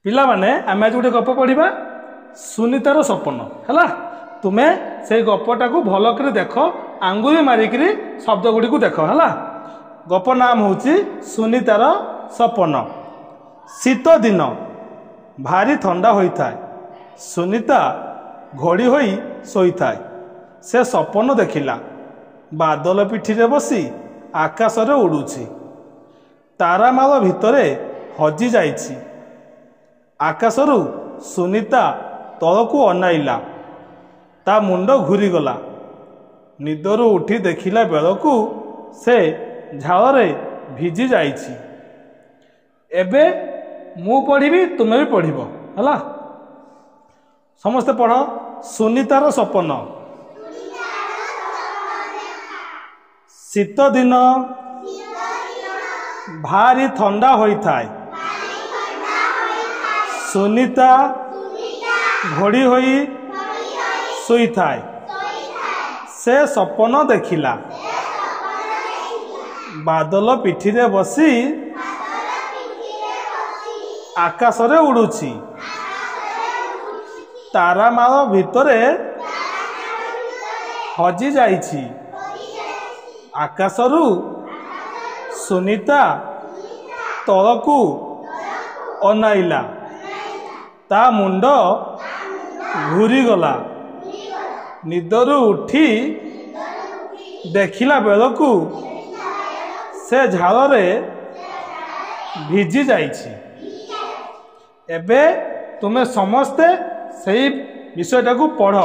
पिला माने आम आज गोटे गप पढ़ा सुनीतार सपन है। तुम्हें से गपटा को भल कर देख आंगुरी मारिक शब्द गुड़ी को देख है। गप नाम हूँ सुनीतार सपन। शीत दिन भारी ठंडा होता है। सुनीता घोड़ी होई शोई थाए। से सपन देखिला बादल पिठी रे बसी आकाश रे उड़ुछि। तारामाल भितरे हजि जाइछि। आकाशरू सुनीता तलकू अनाइला। ता मुंड घूरीगला। निदरू उठी देखिला बेलकू से झाଳରେ भिजी जाइछि। एबे मु पढ़िबी तुमे भी पढ़िब है। समस्ते पढ़ सुनीतार सपन। शीत दिन भारी ठंडा होता है। सुनीता घोड़ी होई सोई थाए। से सपन देखिला बादल पिठी रे बसी आकाश रे उड़ुछि। तारामाल भितरे हजि जाइछि। आकाशरू सुनीता तलकू अनाइला। ता मुंड घूरीगला। निदरू उठी देखिला बेलकू से झाଳରେ भिजी जाइछि। एबे तुमे समस्ते सही विषयटा को पढ़।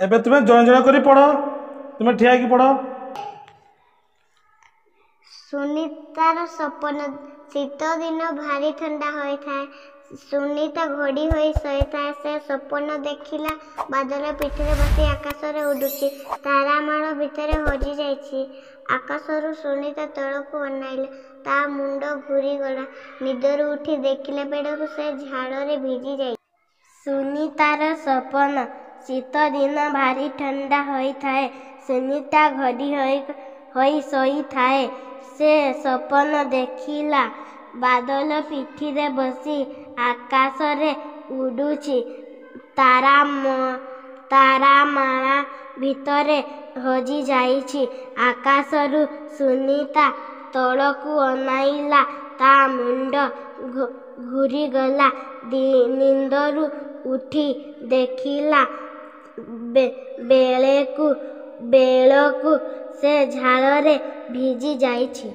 एबे तुम्हें जन जन कर पढ़। तुम्हें ठिया कि पढ़। सुनीतार सपन। शीत दिन भारी ठंडा होता है। सुनीता घोड़ी होई सोईता। से सपन देखिला बादल पिठरे बसी आकाश रे उड़ुछि। तारामाल भितरे हजि जाइछि। आकाशरू सुनीता तलकू अनाइला। ता मुंड घूरीगला। निदरू उठी देखिला बेलकू से झाଳରେ भिजी जाइछि। सुनीतार सपन। शीत दिन भारी ठंडा होता है। सुनीता घोड़ी होई सोई थाए। से सपन देखिला बादल पिठी रे बसी आकाश रे उड़ुछि। तारामाला भितरे हजि जाइछि। आकाशरू सुनीता तलकू अनाइला। ता मुंड घूरीगला। निंदरू उठी देखिला बेलकू से झाଳରେ भिजी जाइछि।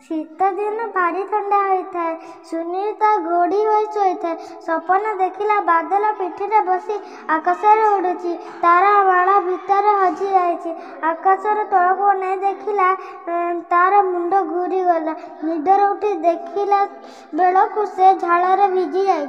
शीत दिन भारी ठंडा होता है। सुनीता घोड़ी होई सोईଥାଏ। सपन देखिला बादल पिठी रे बसी आकाश रे उड़ुछि। तारामाल भितरे हजि जाइछि। आकाश रे तलकू अनाइ देखिला तार मुंड घूरीगला। निदर उठी देखिला बेलकू से झाଳରେ भिजी जाइछि।